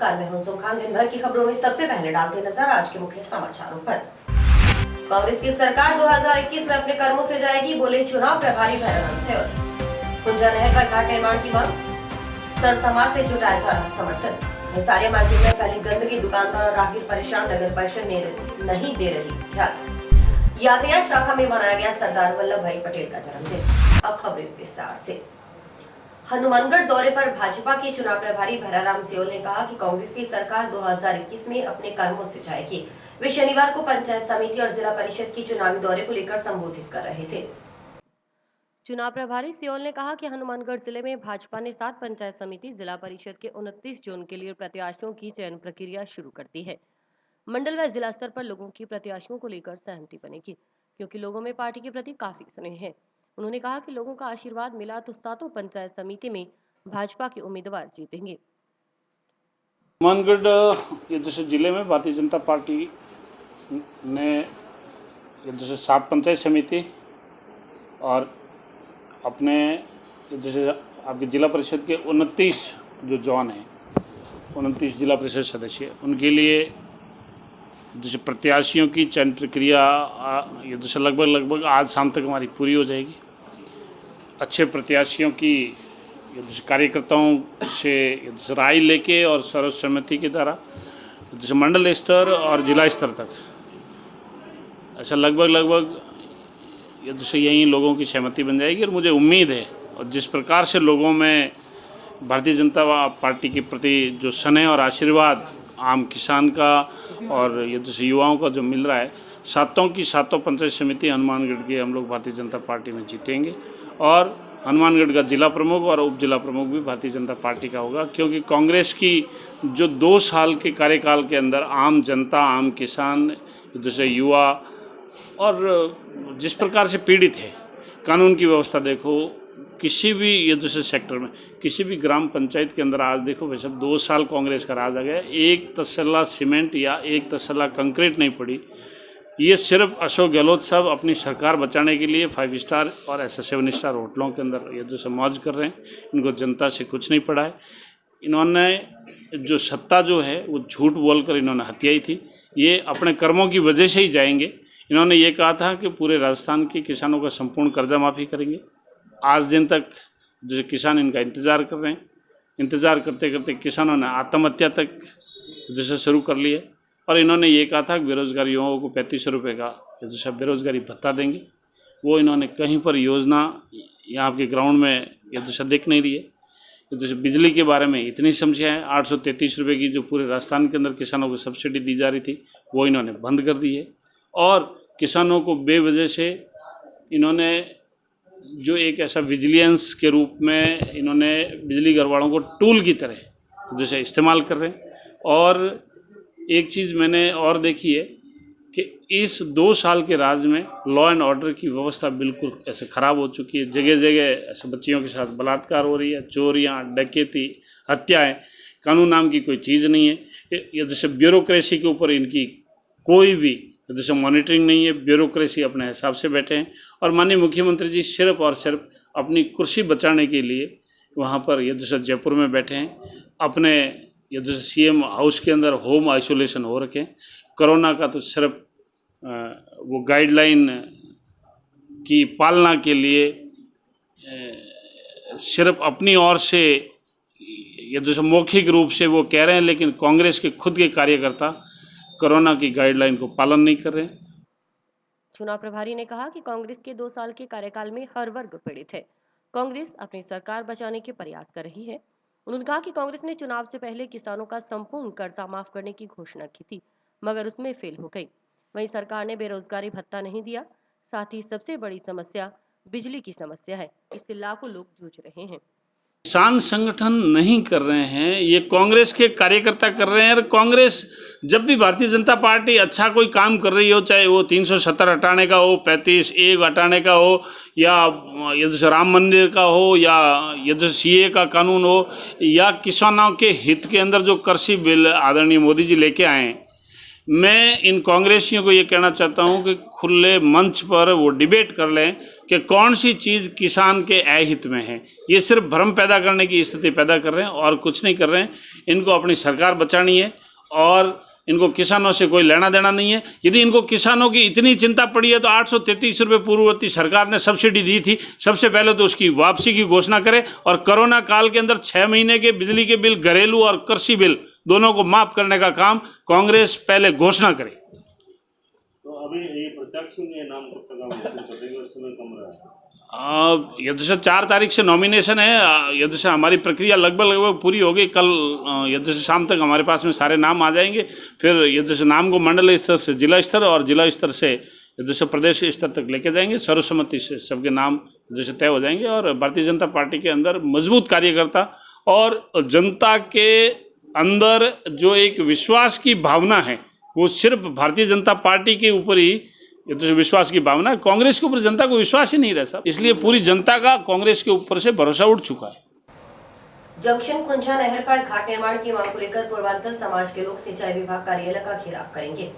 नमस्कार, मैं हूं जुम खान। दिन भर की खबरों में सबसे पहले डालते नजर आज के मुख्य समाचारों पर। कांग्रेस की सरकार 2021 में अपने कर्मों से जाएगी, बोले चुनाव प्रभारी भैरव सिंह। कुंजा नहर पर घाट निर्माण की मांग, सर्व समाज से जुटाया जा रहा समर्थन। हिसारिया मार्केट में फैली गंदगी, दुकानदार और राहगीर परेशान, नगर परिषद ने नहीं दे रही ध्यान। यातायात शाखा में मनाया गया सरदार वल्लभ भाई पटेल का जन्मदिन। अब खबरें विस्तार से। हनुमानगढ़ दौरे पर भाजपा के चुनाव प्रभारी भैरव सिंह ने कहा कि कांग्रेस की सरकार 2021 में अपने कर्मों से जाएगी। वे शनिवार को पंचायत समिति और जिला परिषद की चुनावी दौरे को लेकर संबोधित कर रहे थे। चुनाव प्रभारी सियोल ने कहा कि हनुमानगढ़ जिले में भाजपा ने 7 पंचायत समिति, जिला परिषद के 29 जोन के लिए प्रत्याशियों की चयन प्रक्रिया शुरू कर दी है। मंडल व जिला स्तर पर लोगों की प्रत्याशियों को लेकर सहमति बनेगी, क्योंकि लोगों में पार्टी के प्रति काफी स्नेह है। उन्होंने कहा कि लोगों का आशीर्वाद मिला तो 7 पंचायत समिति में भाजपा के उम्मीदवार जीतेंगे। हनुमानगढ़ जैसे जिले में भारतीय जनता पार्टी ने जैसे 7 पंचायत समिति और अपने जैसे आपके जिला परिषद के 29 जो जॉन हैं, 29 जिला परिषद सदस्य, उनके लिए जैसे प्रत्याशियों की चयन प्रक्रिया ये जैसे लगभग आज शाम तक हमारी पूरी हो जाएगी। अच्छे प्रत्याशियों की जैसे कार्यकर्ताओं से जैसे राय लेके और सर्वसम्मति के द्वारा जैसे मंडल स्तर और जिला स्तर तक ऐसा लगभग जैसे यही लोगों की सहमति बन जाएगी। और मुझे उम्मीद है, और जिस प्रकार से लोगों में भारतीय जनता पार्टी के प्रति जो स्नेह और आशीर्वाद आम किसान का और ये जैसे युवाओं का जो मिल रहा है, 7 की 7 पंचायत समिति हनुमानगढ़ की हम लोग भारतीय जनता पार्टी में जीतेंगे। और हनुमानगढ़ का जिला प्रमुख और उप जिला प्रमुख भी भारतीय जनता पार्टी का होगा, क्योंकि कांग्रेस की जो 2 साल के कार्यकाल के अंदर आम जनता, आम किसान, जैसे युवा और जिस प्रकार से पीड़ित है, कानून की व्यवस्था देखो, किसी भी ये दूसरे सेक्टर में, किसी भी ग्राम पंचायत के अंदर आज देखो भाई साहब 2 साल कांग्रेस का राज आ गया, एक तसल्ला सीमेंट या एक तसल्ला कंक्रीट नहीं पड़ी। ये सिर्फ अशोक गहलोत साहब अपनी सरकार बचाने के लिए 5 स्टार और ऐसे 7 स्टार होटलों के अंदर ये जो मौज कर रहे हैं। इनको जनता से कुछ नहीं पड़ा है। इन्होंने जो सत्ता जो है वो झूठ बोलकर इन्होंने हत्याई थी। ये अपने कर्मों की वजह से ही जाएंगे। इन्होंने ये कहा था कि पूरे राजस्थान के किसानों का संपूर्ण कर्जा माफ़ी करेंगे। आज दिन तक जो किसान इनका इंतज़ार कर रहे हैं, इंतज़ार करते करते किसानों ने आत्महत्या तक जैसे शुरू कर लिया। और इन्होंने ये कहा था कि बेरोजगार युवाओं को 3500 रुपये का जैसे बेरोजगारी भत्ता देंगे। वो इन्होंने कहीं पर योजना यहाँ आपके ग्राउंड में ये तो देख नहीं रही है। जैसे बिजली के बारे में इतनी समस्या है, 833 रुपये की जो पूरे राजस्थान के अंदर किसानों को सब्सिडी दी जा रही थी, वो इन्होंने बंद कर दी है। और किसानों को बेवजह से इन्होंने जो एक ऐसा विजिलेंस के रूप में इन्होंने बिजली घर वालों को टूल की तरह जैसे इस्तेमाल कर रहे हैं। और एक चीज़ मैंने और देखी है कि इस 2 साल के राज में लॉ एंड ऑर्डर की व्यवस्था बिल्कुल ऐसे ख़राब हो चुकी है। जगह जगह ऐसे बच्चियों के साथ बलात्कार हो रही है, चोरियाँ, डकैती, हत्याएं, कानून नाम की कोई चीज़ नहीं है। ये जैसे ब्यूरोक्रेसी के ऊपर इनकी कोई भी जैसे मॉनिटरिंग नहीं है। ब्यूरोक्रेसी अपने हिसाब से बैठे हैं। और माननीय मुख्यमंत्री जी सिर्फ और सिर्फ अपनी कुर्सी बचाने के लिए वहाँ पर ये जैसे जयपुर में बैठे हैं। अपने ये जैसे सीएम हाउस के अंदर होम आइसोलेशन हो रखे हैं। कोरोना का तो सिर्फ वो गाइडलाइन की पालना के लिए सिर्फ अपनी ओर से ये जैसे मौखिक रूप से वो कह रहे हैं, लेकिन कांग्रेस के खुद के कार्यकर्ता कोरोना की गाइडलाइन को पालन नहीं कर रहे हैं। चुनाव प्रभारी ने कहा कि कांग्रेस के 2 साल के कार्यकाल में हर वर्ग पीड़ित है। कांग्रेस अपनी सरकार बचाने के प्रयास कर रही है। उन्होंने कहा कि कांग्रेस ने चुनाव से पहले किसानों का संपूर्ण कर्जा माफ करने की घोषणा की थी, मगर उसमें फेल हो गई। वहीं सरकार ने बेरोजगारी भत्ता नहीं दिया। साथ ही सबसे बड़ी समस्या बिजली की समस्या है। इससे लाखों लोग जूझ रहे हैं। किसान संगठन नहीं कर रहे हैं, ये कांग्रेस के कार्यकर्ता कर रहे हैं। और कांग्रेस जब भी भारतीय जनता पार्टी अच्छा कोई काम कर रही हो, चाहे वो 370 हटाने का हो, 35(1) हटाने का हो, या ये जैसे राम मंदिर का हो, या ये जैसे सीए का कानून हो, या किसानों के हित के अंदर जो कृषि बिल आदरणीय मोदी जी लेके आए हैं, मैं इन कांग्रेसियों को ये कहना चाहता हूँ कि खुले मंच पर वो डिबेट कर लें कि कौन सी चीज़ किसान के अहित में है। ये सिर्फ भ्रम पैदा करने की स्थिति पैदा कर रहे हैं और कुछ नहीं कर रहे हैं। इनको अपनी सरकार बचानी है और इनको किसानों से कोई लेना देना नहीं है। यदि इनको किसानों की इतनी चिंता पड़ी है तो 833 रुपये पूर्ववर्ती सरकार ने सब्सिडी दी थी, सबसे पहले तो उसकी वापसी की घोषणा करे और कोरोना काल के अंदर 6 महीने के बिजली के बिल, घरेलू और कृषि बिल दोनों को माफ करने का काम कांग्रेस पहले घोषणा करे। तो अभी ये प्रत्याशी के नाम कब तक आप घोषित समय कम रहा है? यदि से 4 तारीख से नॉमिनेशन है, यदि से हमारी प्रक्रिया लगभग पूरी हो गई। कल यदि से शाम तक हमारे पास में सारे नाम आ जाएंगे। फिर यदि से नाम को मंडल स्तर से जिला स्तर और जिला स्तर से यदि से प्रदेश स्तर तक लेके जाएंगे। सर्वसम्मति से सबके नाम जैसे तय हो जाएंगे और भारतीय जनता पार्टी के अंदर मजबूत कार्यकर्ता और जनता के अंदर जो एक विश्वास की भावना है वो सिर्फ भारतीय जनता पार्टी के ऊपर ही ये तो विश्वास की भावना है। कांग्रेस के ऊपर जनता को विश्वास ही नहीं रहा साहब, इसलिए पूरी जनता का कांग्रेस के ऊपर से भरोसा उठ चुका है। जंक्शन खुंजा नहर पर घाट निर्माण की मांग को लेकर पूर्वांचल समाज के लोग सिंचाई विभाग कार्यालय का घेराव करेंगे।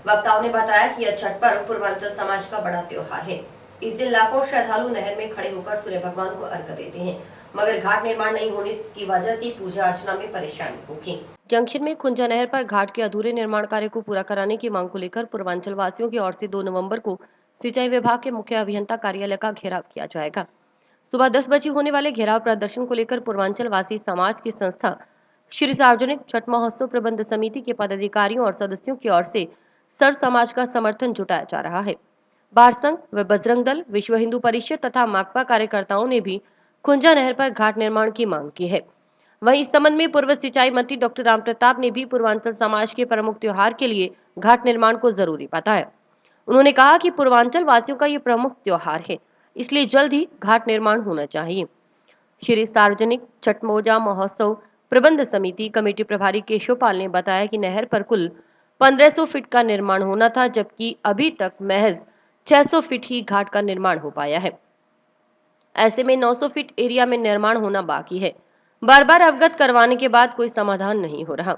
वक्ताओं ने बताया कि यह छठ पर्व पूर्वांचल समाज का बड़ा त्योहार है। इस दिन लाखों श्रद्धालु नहर में खड़े होकर सूर्य भगवान को अर्घ्य देते हैं, मगर घाट निर्माण नहीं होने की वजह से पूजा अर्चना में परेशानी होगी। जंक्शन में खुंजा नहर पर घाट के अधूरे निर्माण कार्य को पूरा कराने की मांग को लेकर पूर्वांचल वासियों की ओर से 2 नवंबर को सिंचाई विभाग के मुख्य अभियंता कार्यालय का घेराव किया जाएगा। सुबह 10 बजे होने वाले घेराव प्रदर्शन को लेकर पूर्वांचल वासी समाज की संस्था श्री सार्वजनिक छठ महोत्सव प्रबंध समिति के पदाधिकारियों और सदस्यों की ओर से सर्व समाज का समर्थन जुटाया जा रहा है। बार संघ व बजरंग दल, विश्व हिंदू परिषद तथा माकपा कार्यकर्ताओं ने भी खुंजा नहर पर घाट निर्माण की मांग की है। वहीं इस संबंध में पूर्व सिंचाई मंत्री डॉक्टर राम प्रताप ने भी पूर्वांचल समाज के प्रमुख त्योहार के लिए घाट निर्माण को जरूरी बताया। उन्होंने कहा कि पूर्वांचल वासियों का ये प्रमुख त्योहार है, इसलिए जल्द ही घाट निर्माण होना चाहिए। श्री सार्वजनिक छठ पूजा महोत्सव प्रबंध समिति कमेटी प्रभारी केशवपाल ने बताया कि नहर पर कुल 1500 फीट का निर्माण होना था, जबकि अभी तक महज 600 फीट ही घाट का निर्माण हो पाया है। ऐसे में 900 फीट एरिया में निर्माण होना बाकी है। बार बार अवगत करवाने के बाद कोई समाधान नहीं हो रहा।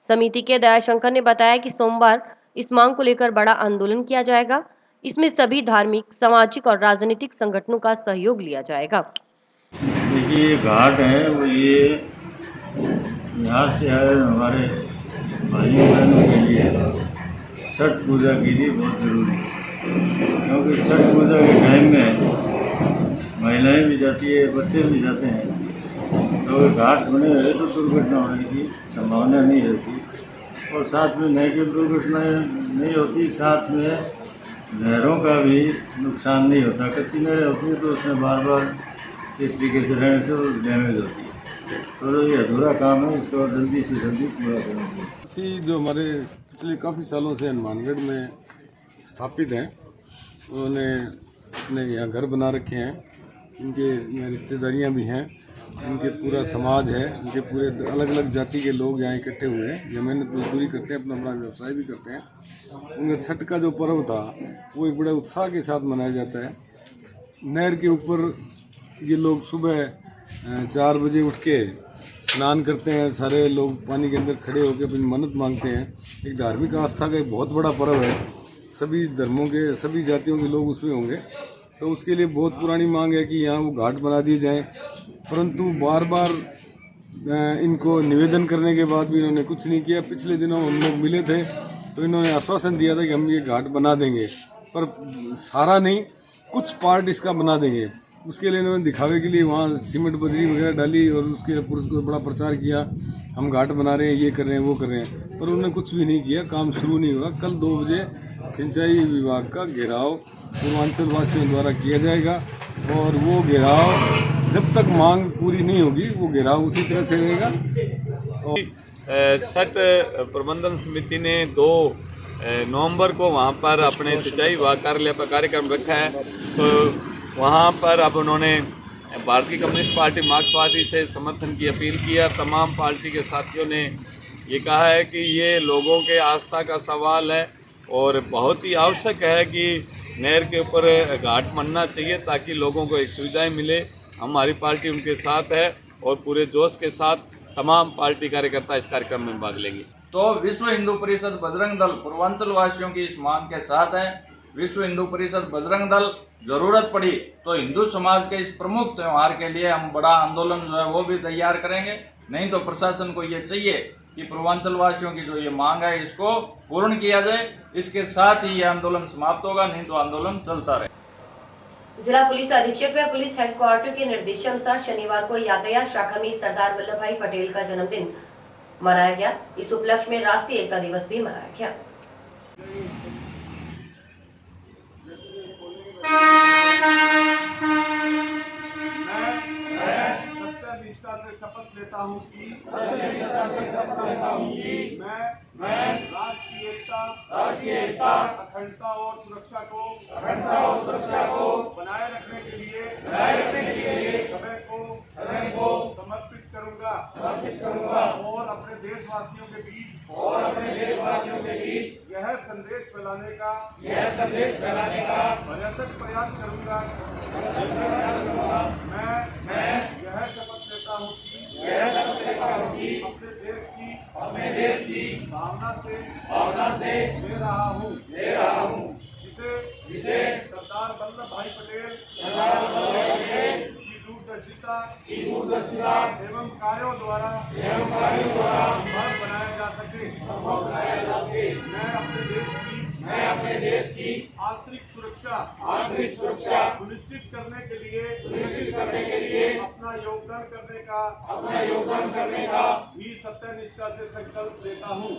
समिति के दयाशंकर ने बताया कि सोमवार इस मांग को लेकर बड़ा आंदोलन किया जाएगा। इसमें सभी धार्मिक, सामाजिक और राजनीतिक संगठनों का सहयोग लिया जाएगा। देखिए ये घाट है वो ये यहाँ से है हमारे भाइयों बहनों के लिए छठ पूजा के लिए बहुत ज़रूरी है, क्योंकि छठ पूजा के टाइम में महिलाएं भी जाती है, बच्चे भी जाते हैं। तो घाट बने रहे तो दुर्घटना होने की संभावना नहीं रहती और साथ में नए की दुर्घटनाएँ नहीं होती, साथ में नहरों का भी नुकसान नहीं होता। कच्ची नहरें होती हैं तो उसमें बार बार इस तरीके से रहने से डैमेज होती है। तो ये अधूरा काम है, इसको जल्दी से जल्दी पूरा करना चाहिए। जो हमारे पिछले काफ़ी सालों से हनुमानगढ़ में स्थापित हैं, उन्होंने अपने यहाँ घर बना रखे हैं, इनके यहाँ रिश्तेदारियाँ भी हैं, इनके पूरा समाज है, इनके पूरे अलग अलग जाति के लोग यहाँ इकट्ठे हुए हैं, जो मेहनत मजदूरी करते हैं, अपना अपना व्यवसाय भी करते हैं। उनका छठ का जो पर्व था वो एक बड़े उत्साह के साथ मनाया जाता है। नहर के ऊपर ये लोग सुबह 4 बजे उठ के स्नान करते हैं, सारे लोग पानी के अंदर खड़े होकर अपनी मन्नत मांगते हैं। एक धार्मिक आस्था का एक बहुत बड़ा पर्व है, सभी धर्मों के सभी जातियों के लोग उसमें होंगे। तो उसके लिए बहुत पुरानी मांग है कि यहाँ वो घाट बना दिए जाएं, परंतु बार बार इनको निवेदन करने के बाद भी इन्होंने कुछ नहीं किया। पिछले दिनों हम लोग मिले थे तो इन्होंने आश्वासन दिया था कि हम ये घाट बना देंगे, पर सारा नहीं, कुछ पार्ट इसका बना देंगे। उसके लिए इन्होंने दिखावे के लिए वहाँ सीमेंट बजरी वगैरह डाली और उसके पुरुष को बड़ा प्रचार किया, हम घाट बना रहे हैं, ये कर रहे हैं, वो कर रहे हैं, पर उन्होंने कुछ भी नहीं किया, काम शुरू नहीं हुआ। कल 2 बजे सिंचाई विभाग का घेराव पूर्वांचल वासियों द्वारा किया जाएगा और वो घेराव जब तक मांग पूरी नहीं होगी वो घेराव उसी तरह से रहेगा। छठ प्रबंधन समिति ने 2 नवंबर को वहाँ पर अपने सिंचाई विभाग कार्यालय पर कार्यक्रम रखा है। तो वहाँ पर अब उन्होंने भारतीय कम्युनिस्ट पार्टी मार्क्सवादी से समर्थन की अपील किया। तमाम पार्टी के साथियों ने ये कहा है कि ये लोगों के आस्था का सवाल है और बहुत ही आवश्यक है कि नहर के ऊपर घाट बनना चाहिए ताकि लोगों को एक सुविधाएं मिले। हमारी पार्टी उनके साथ है और पूरे जोश के साथ तमाम पार्टी कार्यकर्ता इस कार्यक्रम में भाग लेंगे। तो विश्व हिंदू परिषद बजरंग दल पूर्वांचल वासियों की इस मांग के साथ है। विश्व हिंदू परिषद बजरंग दल जरूरत पड़ी तो हिंदू समाज के इस प्रमुख त्योहार के लिए हम बड़ा आंदोलन जो है वो भी तैयार करेंगे। नहीं तो प्रशासन को ये चाहिए कि पूर्वांचल वासियों की जो ये मांग है इसको पूर्ण किया जाए। इसके साथ ही ये आंदोलन समाप्त होगा, नहीं तो आंदोलन चलता रहे। जिला पुलिस अधीक्षक व पुलिस हेडक्वार्टर के निर्देशानुसार शनिवार को यातायात शाखा में सरदार वल्लभ भाई पटेल का जन्मदिन मनाया गया। इस उपलक्ष्य में राष्ट्रीय एकता दिवस भी मनाया गया। निष्ठा से शपथ लेता हूँ कि मैं राष्ट्रीय एकता, अखंडता और सुरक्षा को बनाए रखने के लिए समय को समर्पित करूँगा और अपने देशवासियों के बीच यह संदेश फैलाने का भरसक प्रयास करूँगा। मैं यह शपथ लेता हूँ कि अपने देश की भावना से ले रहा हूँ जिसे सरदार वल्लभ भाई पटेल की दूरदर्शिता एवं कार्यों द्वारा संभव बनाया जा सके। मैं अपने देश की आंतरिक सुरक्षा सुनिश्चित करने के लिए अपना योगदान करने का भी सत्यनिष्ठा से संकल्प लेता हूँ।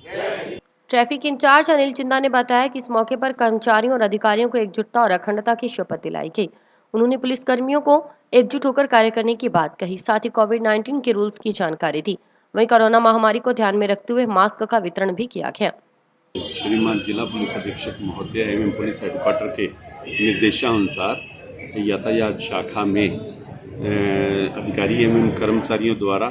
जय हिंद। ट्रैफिक इंचार्ज अनिल चिंदा ने बताया कि इस मौके पर कर्मचारियों और अधिकारियों को एकजुटता और अखंडता की शपथ दिलाई गई। उन्होंने पुलिस कर्मियों को एकजुट होकर कार्य करने की बात कही। साथ ही कोविड-19 के रूल्स की जानकारी दी। वहीं कोरोना महामारी को ध्यान में रखते हुए मास्क का वितरण भी किया गया। श्रीमान जिला पुलिस अधीक्षक महोदय एवं पुलिस हेडक्वार्टर के निर्देशानुसार यातायात शाखा में अधिकारी एवं कर्मचारियों द्वारा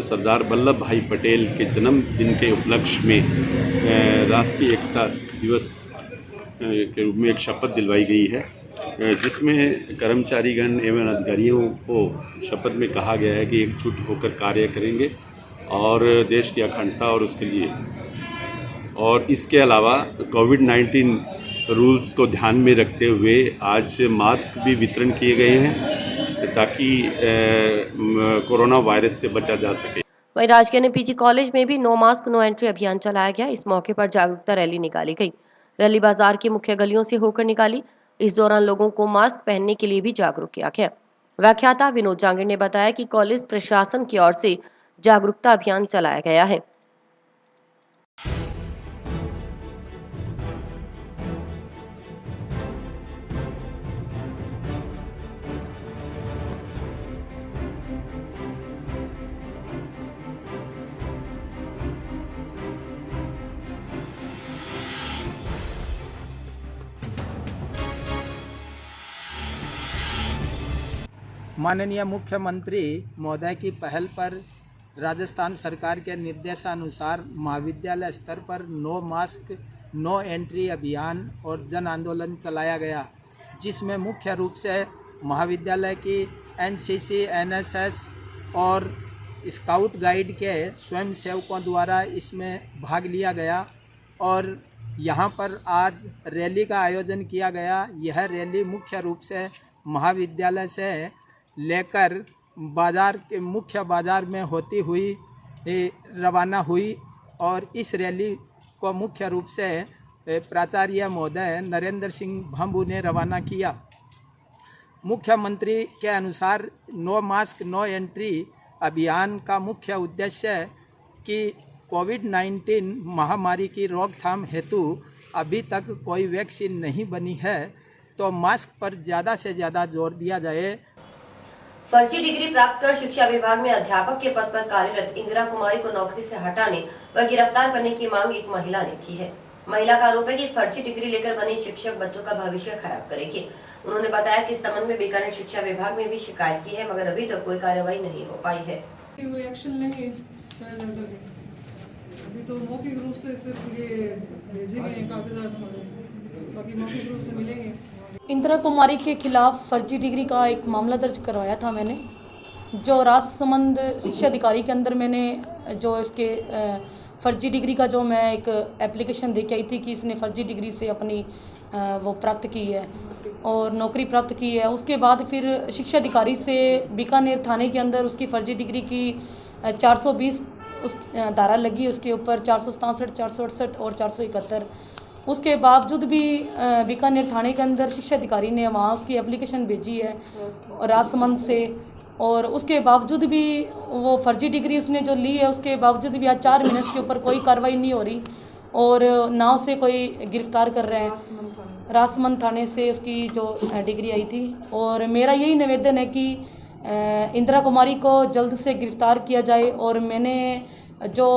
सरदार वल्लभ भाई पटेल के जन्मदिन के उपलक्ष्य में राष्ट्रीय एकता दिवस के रूप में एक शपथ दिलवाई गई है, जिसमें कर्मचारीगण एवं अधिकारियों को शपथ में कहा गया है कि एकजुट होकर कार्य करेंगे और देश की अखंडता और उसके लिए, और इसके अलावा कोविड-19 रूल्स को ध्यान में रखते हुए आज मास्क भी वितरण किए गए हैं ताकि कोरोना वायरस से बचा जा सके। वहीं राजकीय पीजी कॉलेज में भी नो मास्क नो एंट्री अभियान चलाया गया। इस मौके पर जागरूकता रैली निकाली गई। रैली बाजार की मुख्य गलियों से होकर निकाली। इस दौरान लोगों को मास्क पहनने के लिए भी जागरूक किया गया। व्याख्याता विनोद जांगिड़ ने बताया कि कॉलेज प्रशासन की ओर से जागरूकता अभियान चलाया गया है। माननीय मुख्यमंत्री महोदय की पहल पर राजस्थान सरकार के निर्देशानुसार महाविद्यालय स्तर पर नो मास्क नो एंट्री अभियान और जन आंदोलन चलाया गया, जिसमें मुख्य रूप से महाविद्यालय की एनसीसी, एनएसएस और स्काउट गाइड के स्वयंसेवकों द्वारा इसमें भाग लिया गया और यहाँ पर आज रैली का आयोजन किया गया। यह रैली मुख्य रूप से महाविद्यालय से लेकर बाजार के मुख्य बाजार में होती हुई रवाना हुई और इस रैली को मुख्य रूप से प्राचार्य महोदय नरेंद्र सिंह भंबू ने रवाना किया। मुख्यमंत्री के अनुसार नो मास्क नो एंट्री अभियान का मुख्य उद्देश्य कि कोविड-19 महामारी की रोकथाम हेतु अभी तक कोई वैक्सीन नहीं बनी है, तो मास्क पर ज़्यादा से ज़्यादा जोर दिया जाए। फर्जी डिग्री प्राप्त कर शिक्षा विभाग में अध्यापक के पद पर कार्यरत इंदिरा कुमारी को नौकरी से हटाने व गिरफ्तार करने की मांग एक महिला ने की है। महिला का आरोप है कि फर्जी डिग्री लेकर बने शिक्षक बच्चों का भविष्य खराब करेगी। उन्होंने बताया कि इस संबंध में बीकानेर शिक्षा विभाग में भी शिकायत की है, मगर अभी तक कोई कार्रवाई नहीं हो पाई है। एक्शन लेंगे अभी तो मौखिक रूप से सिर्फ ये भेजे गए कागजात, बाकी मौखिक रूप से मिलेंगे। इंदिरा कुमारी के खिलाफ फर्जी डिग्री का एक मामला दर्ज करवाया था मैंने, जो राजसमंद शिक्षा अधिकारी के अंदर मैंने जो इसके फर्जी डिग्री का जो मैं एक एप्लीकेशन दे के आई थी कि इसने फर्जी डिग्री से अपनी वो प्राप्त की है और नौकरी प्राप्त की है। उसके बाद फिर शिक्षा अधिकारी से बीकानेर थाने के अंदर उसकी फर्जी डिग्री की 420 उस धारा लगी, उसके ऊपर 467, 468 और 471। उसके बावजूद भी बीकानेर थाने के अंदर शिक्षा अधिकारी ने वहाँ उसकी एप्लीकेशन भेजी है राजसमंद से, और उसके बावजूद भी वो फर्जी डिग्री उसने जो ली है उसके बावजूद भी आज 4 महीने के ऊपर कोई कार्रवाई नहीं हो रही और ना उसे कोई गिरफ्तार कर रहे हैं। राजसमंद थाने से उसकी जो डिग्री आई थी, और मेरा यही निवेदन है कि इंदिरा कुमारी को जल्द से गिरफ्तार किया जाए और मैंने जो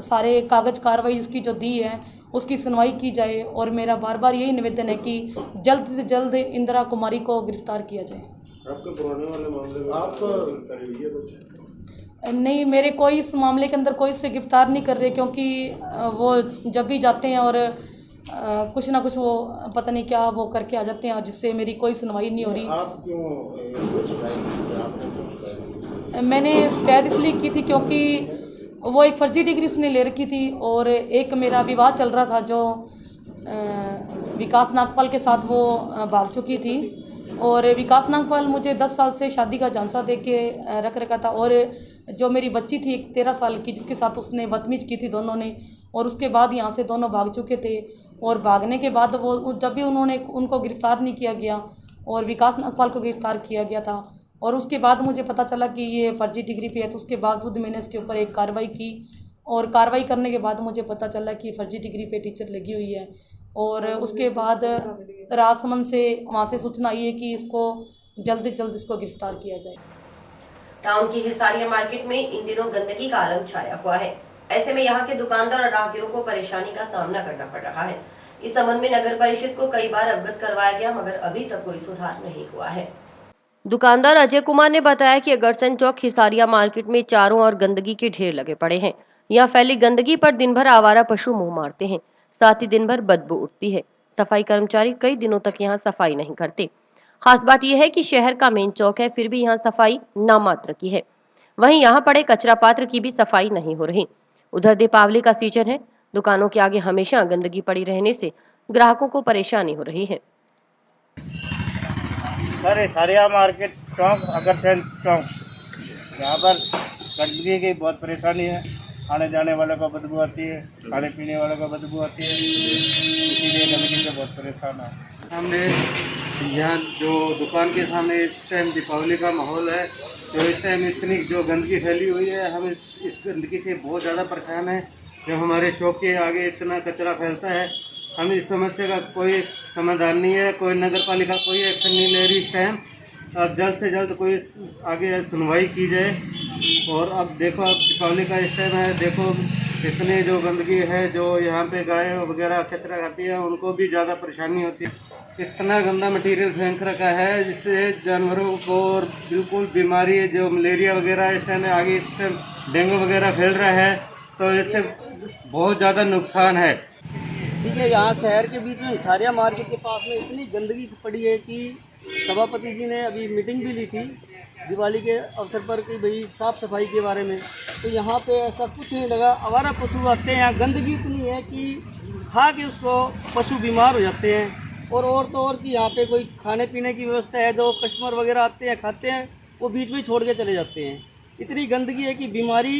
सारे कागज़ कार्रवाई उसकी जो दी है उसकी सुनवाई की जाए, और मेरा बार बार यही निवेदन है कि जल्द से जल्द इंदिरा कुमारी को गिरफ्तार किया जाए। आपके पुराने वाले मामले में आप गिरफ्तारी हुई है कुछ? नहीं, मेरे कोई इस मामले के अंदर कोई से गिरफ्तार नहीं कर रहे, क्योंकि वो जब भी जाते हैं और कुछ ना कुछ वो पता नहीं क्या वो करके आ जाते हैं और जिससे मेरी कोई सुनवाई नहीं हो रही। आप क्यों मैंने शिकायत इसलिए की थी क्योंकि वो एक फर्जी डिग्री उसने ले रखी थी और एक मेरा विवाह चल रहा था जो विकास नागपाल के साथ वो भाग चुकी थी, और विकास नागपाल मुझे 10 साल से शादी का झांसा दे के रख रखा था, और जो मेरी बच्ची थी 13 साल की जिसके साथ उसने बदतमीज की थी दोनों ने, और उसके बाद यहाँ से दोनों भाग चुके थे, और भागने के बाद वो जब भी उनको गिरफ़्तार नहीं किया गया और विकास नागपाल को गिरफ़्तार किया गया था, और उसके बाद मुझे पता चला कि ये फर्जी डिग्री पे है, तो उसके बावजूद मैंने इसके ऊपर एक कार्रवाई की, और कार्रवाई करने के बाद मुझे पता चला कि फर्जी डिग्री पे टीचर लगी हुई है, और उसके बाद राजसमंद से वहाँ से सूचना आई है कि इसको जल्द से जल्द इसको गिरफ्तार किया जाए। टाउन की हिसारिया मार्केट में इन दिनों गंदगी का आलम छाया हुआ है। ऐसे में यहाँ के दुकानदार और राहगीरों को परेशानी का सामना करना पड़ रहा है। इस संबंध में नगर परिषद को कई बार अवगत करवाया गया, मगर अभी तक कोई सुधार नहीं हुआ है। दुकानदार अजय कुमार ने बताया कि अगरसन चौक हिसारिया मार्केट में चारों ओर गंदगी के ढेर लगे पड़े हैं। यहाँ फैली गंदगी पर दिन भर आवारा पशु मुंह मारते हैं, साथ ही दिन भर बदबू उठती है। सफाई कर्मचारी कई दिनों तक यहाँ सफाई नहीं करते। खास बात यह है कि शहर का मेन चौक है, फिर भी यहाँ सफाई नामात्र की है। वहीं यहाँ पड़े कचरा पात्र की भी सफाई नहीं हो रही। उधर दीपावली का सीजन है, दुकानों के आगे हमेशा गंदगी पड़ी रहने से ग्राहकों को परेशानी हो रही है। सर हिसारिया मार्केट चौक, अगरसन चौक, यहाँ पर गंदगी की बहुत परेशानी है। आने जाने वालों को बदबू आती है, खाने पीने वालों को बदबू आती है, इसीलिए गंदगी से बहुत परेशान है। हमने यहाँ जो दुकान के सामने इस टाइम दीपावली का माहौल है, तो इस टाइम इतनी जो गंदगी फैली हुई है, हम इस गंदगी से बहुत ज़्यादा परेशान हैं। जो हमारे शॉप के आगे इतना कचरा फैलता है, हम इस समस्या का कोई समाधान नहीं है, कोई नगर पालिका कोई एक्शन नहीं ले रही इस टाइम। अब जल्द से जल्द कोई आगे सुनवाई की जाए। और अब देखो, अब दीपावली का इस टाइम है, देखो इतनी जो गंदगी है, जो यहाँ पे गाय वगैरह कचरा खाती है उनको भी ज़्यादा परेशानी होती है। इतना गंदा मटेरियल फेंक रखा है जिससे जानवरों को और बिल्कुल बीमारी जो मलेरिया वगैरह इस टाइम आगे इस टाइम डेंगू वगैरह फैल रहा है, तो इससे बहुत ज़्यादा नुकसान है। ठीक है, यहाँ शहर के बीच में हिसारिया मार्केट के पास में इतनी गंदगी पड़ी है कि सभापति जी ने अभी मीटिंग भी ली थी दिवाली के अवसर पर कि भाई साफ़ सफाई के बारे में, तो यहाँ पे ऐसा कुछ नहीं लगा। आवारा पशु आते हैं, यहाँ गंदगी इतनी है कि खा के उसको पशु बीमार हो जाते हैं। और तो और कि यहाँ पे कोई खाने पीने की व्यवस्था है, जो कस्टमर वगैरह आते हैं खाते हैं, वो बीच में छोड़ के चले जाते हैं। इतनी गंदगी है कि बीमारी,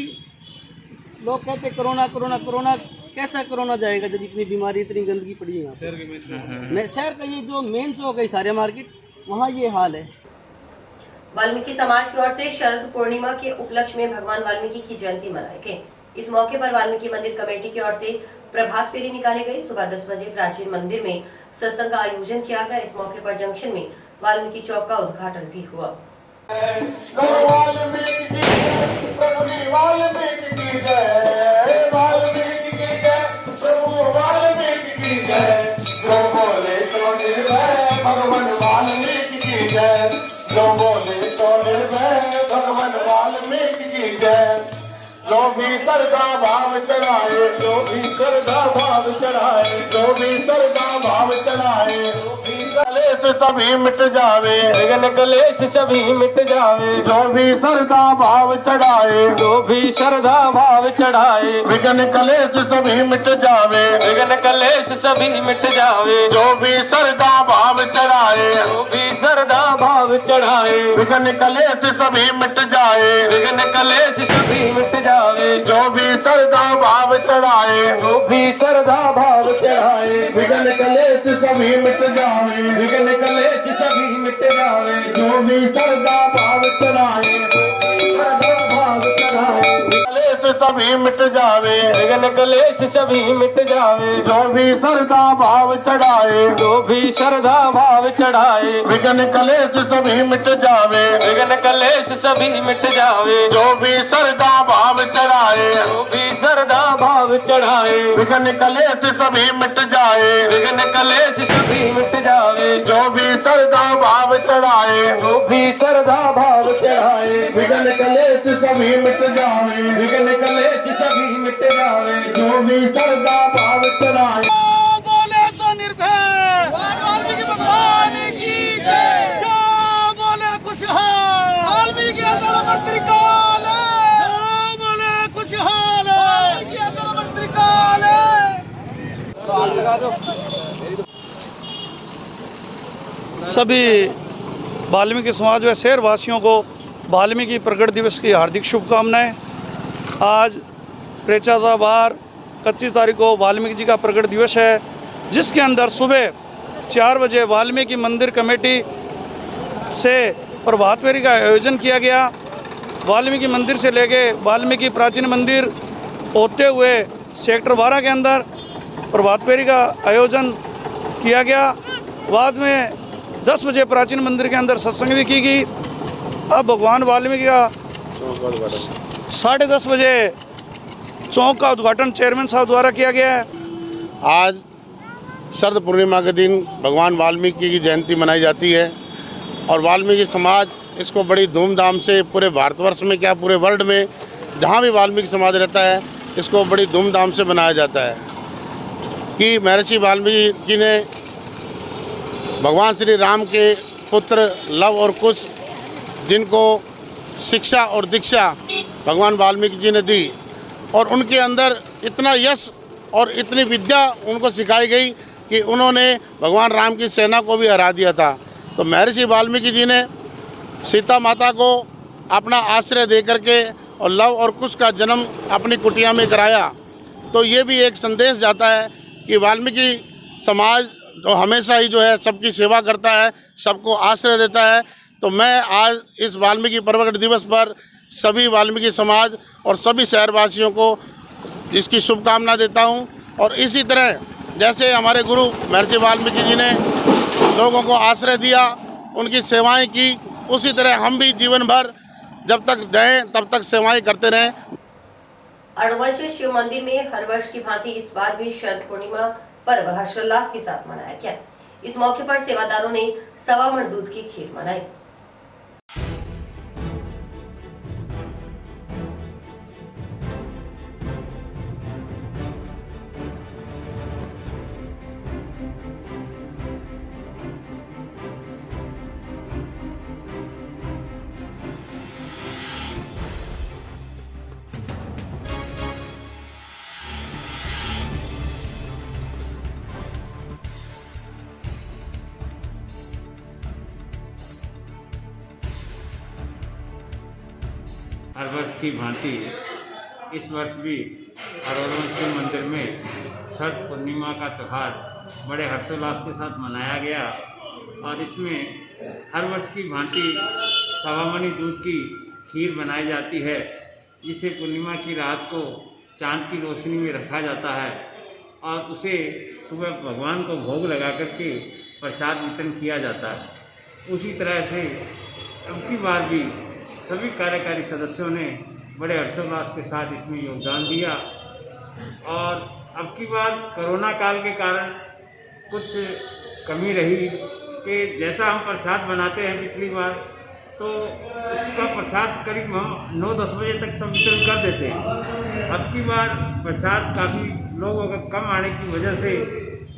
लोग कहते कोरोना कोरोना कोरोना, कैसा कोरोना जाएगा जब इतनी बीमारी इतनी गंदगी पड़ी है यहाँ पे। शहर का ये जो मेन चौक है हिसारिया मार्केट, वहाँ ये हाल है। वाल्मीकि समाज की ओर से शरद पूर्णिमा के उपलक्ष्य में भगवान वाल्मीकि की जयंती मनाई गई। इस मौके पर वाल्मीकि मंदिर कमेटी की ओर से प्रभात फेरी निकाली गई। सुबह 10 बजे प्राचीन मंदिर में सत्संग का आयोजन किया गया। इस मौके पर जंक्शन में वाल्मीकि चौक का उद्घाटन भी हुआ। जो भी श्रद्धा भाव चढ़ाए, जो भी श्रद्धा भाव चढ़ाए, जो भी श्रद्धा भाव चढ़ाए, कलेश सभी मिट जावे, विघ्न कलेश सभी मिट जावे। जो भी श्रद्धा भाव चढ़ाए, जो भी श्रद्धा भाव चढ़ाए, विघ्न कलेश सभी मिट जावे, विघ्न कलेश सभी मिट जावे। जो भी श्रद्धा भाव चढ़ाए, जो भी श्रद्धा भाव चढ़ाए, विघ्न कलेश सभी मिट जाए, विघ्न कलेश सभी मिट जावे। जो भी श्रद्धा भाव चढ़ाए, जो भी श्रद्धा भाव चढ़ाए, विघ्न कलेश सभी मिट जावे, विघ्न कलेश सभी मिट जावे। जो भी श्रद्धा भाव चढ़ाए, श्रद्धा भाव चढ़ाए, कलेश सभी मिट जावे, विघ्न कलेश सभी मिट जावे। जो भी श्रद्धा भाव चढ़ाए, जो भी श्रद्धा भाव चढ़ाए, विघ्न कलेश सभी मिट जावे, विघ्न कलेश सभी मिट जावे। जो भी श्रद्धा भाव चढ़ाए, जो भी श्रद्धा भाव चढ़ाए, विघ्न कलेश सभी मिट जाए, विघ्न कलेश सभी मिट जावे। जो भी श्रद्धा भाव चढ़ाए, जो भी श्रद्धा भाव चढ़ाए, विघ्न कलेश सभी मिट जावे, विघ्न कलेश सभी मिट जावे। जो भी श्रद्धा भाव चढ़ाए, बोले तो निर्भय वाल्मीकि भगवान की जय, जो बोले खुशहाल वाल्मीकि मंत्री काल, जो बोले खुशहाल वाल्मीकि मंत्री काल। सभी वाल्मीकि समाज व शहर वासियों को वाल्मीकि प्रकट दिवस की हार्दिक शुभकामनाएं। आज रेचादा बार 25 तारीख को वाल्मीकि जी का प्रकट दिवस है, जिसके अंदर सुबह 4 बजे वाल्मीकि मंदिर कमेटी से प्रभात फेरी का आयोजन किया गया। वाल्मीकि मंदिर से लेके वाल्मीकि प्राचीन मंदिर होते हुए सेक्टर 12 के अंदर प्रभात फेरी का आयोजन किया गया। बाद में 10 बजे प्राचीन मंदिर के अंदर सत्संग भी की गई। अब भगवान वाल्मीकि का 10:30 बजे चौक का उद्घाटन चेयरमैन साहब द्वारा किया गया है। आज शरद पूर्णिमा के दिन भगवान वाल्मीकि की जयंती मनाई जाती है और वाल्मीकि समाज इसको बड़ी धूमधाम से पूरे भारतवर्ष में क्या पूरे वर्ल्ड में जहाँ भी वाल्मीकि समाज रहता है इसको बड़ी धूमधाम से मनाया जाता है कि महर्षि वाल्मीकि जी ने भगवान श्री राम के पुत्र लव और कुश, जिनको शिक्षा और दीक्षा भगवान वाल्मीकि जी ने दी और उनके अंदर इतना यश और इतनी विद्या उनको सिखाई गई कि उन्होंने भगवान राम की सेना को भी हरा दिया था। तो महर्षि वाल्मीकि जी ने सीता माता को अपना आश्रय दे करके और लव और कुश का जन्म अपनी कुटिया में कराया। तो ये भी एक संदेश जाता है कि वाल्मीकि समाज तो हमेशा ही जो है सबकी सेवा करता है, सबको आश्रय देता है। तो मैं आज इस वाल्मीकि प्रकट दिवस पर सभी वाल्मीकि समाज और सभी शहरवासियों को इसकी शुभकामना देता हूं। और इसी तरह जैसे हमारे गुरु महर्षि वाल्मीकि जी ने लोगों को आश्रय दिया, उनकी सेवाएं की, उसी तरह हम भी जीवन भर जब तक रहें तब तक सेवाएं करते रहें। अड़वंश शिव मंदिर में हर वर्ष की भांति इस बार भी शरद पूर्णिमा पर्व हर्षोल्लास के साथ मनाया गया। इस मौके पर सेवादारों ने 1.25 मण दूध की खीर बनाई। हर वर्ष की भांति इस वर्ष भी अड़वंश शिव मंदिर में शरद पूर्णिमा का त्यौहार बड़े हर्षोल्लास के साथ मनाया गया और इसमें हर वर्ष की भांति 1.25 मण दूध की खीर बनाई जाती है, जिसे पूर्णिमा की रात को चांद की रोशनी में रखा जाता है और उसे सुबह भगवान को भोग लगा करके प्रसाद वितरण किया जाता है। उसी तरह से अब की बार भी सभी कार्यकारी सदस्यों ने बड़े हर्षोल्लास के साथ इसमें योगदान दिया और अब की बार कोरोना काल के कारण कुछ कमी रही कि जैसा हम प्रसाद बनाते हैं पिछली बार तो उसका प्रसाद करीब हम 9-10 बजे तक सब वितरण कर देते हैं। अब की बार प्रसाद काफ़ी लोगों का कम आने की वजह से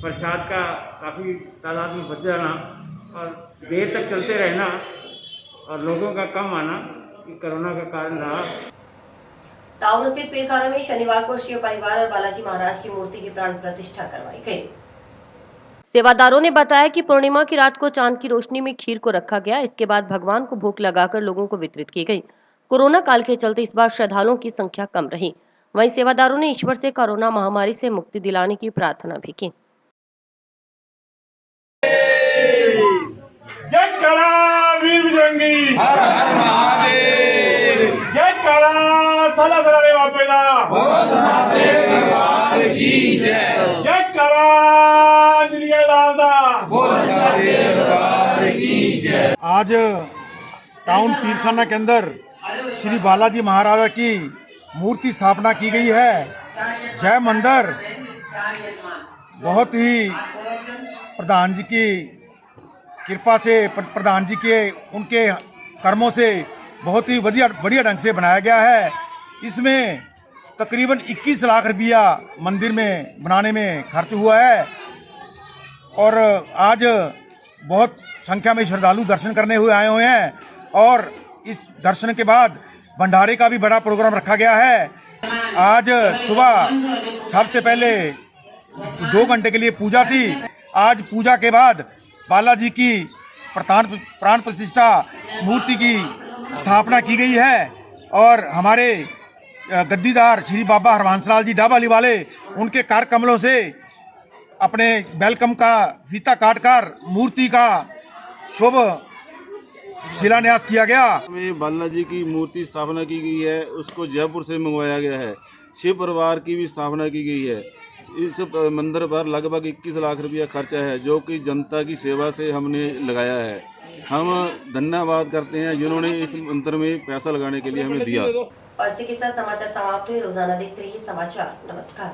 प्रसाद का काफ़ी तादाद में बच जाना और देर तक चलते रहना और लोगों का कम आना ये कोरोना का कारण रहा। टाउन स्थित पीरखाना में शनिवार को शिव परिवार और बालाजी महाराज की मूर्ति की प्राण प्रतिष्ठा करवाई गई। सेवादारों ने बताया कि पूर्णिमा की रात को चांद की रोशनी में खीर को रखा गया। इसके बाद भगवान को भोग लगाकर लोगों को वितरित की गई। कोरोना काल के चलते इस बार श्रद्धालुओं की संख्या कम रही। वहीं सेवादारों ने ईश्वर से कोरोना महामारी से मुक्ति दिलाने की प्रार्थना भी की। जय काला वीर बजरंगी, हर हर महादेव। जय काला साला सरारे वापेला, बोल साचे दरबार की जय। जय काला दुनिया लालदा, बोल साचे दरबार की जय। आज टाउन पीरखाना के अंदर श्री बालाजी महाराज की मूर्ति स्थापना की गई है। जय मंदिर बहुत ही प्रधान जी की कृपा से, प्रधान जी के उनके कर्मों से बहुत ही बढ़िया ढंग से बनाया गया है। इसमें तकरीबन 21 लाख रुपया मंदिर में बनाने में खर्च हुआ है और आज बहुत संख्या में श्रद्धालु दर्शन करने हुए आए हुए हैं और इस दर्शन के बाद भंडारे का भी बड़ा प्रोग्राम रखा गया है। आज सुबह सबसे पहले 2 घंटे के लिए पूजा थी। आज पूजा के बाद बालाजी की प्राण प्रतिष्ठा मूर्ति की स्थापना की गई है और हमारे गद्दीदार श्री बाबा हरवंशलाल जी डाबाली वाले उनके कार कमलों से अपने वेलकम का फीता काटकर मूर्ति का शुभ शिलान्यास किया गया। में बालाजी की मूर्ति स्थापना की गई है, उसको जयपुर से मंगवाया गया है। शिव परिवार की भी स्थापना की गई है। इस मंदिर पर लगभग 21 लाख रुपया खर्चा है जो कि जनता की सेवा से हमने लगाया है। हम धन्यवाद करते हैं जिन्होंने इस मंदिर में पैसा लगाने के लिए हमें दिया। और इसी के साथ समाचार समाप्त हुए। रोजाना देखते रहिए समाचार। नमस्कार।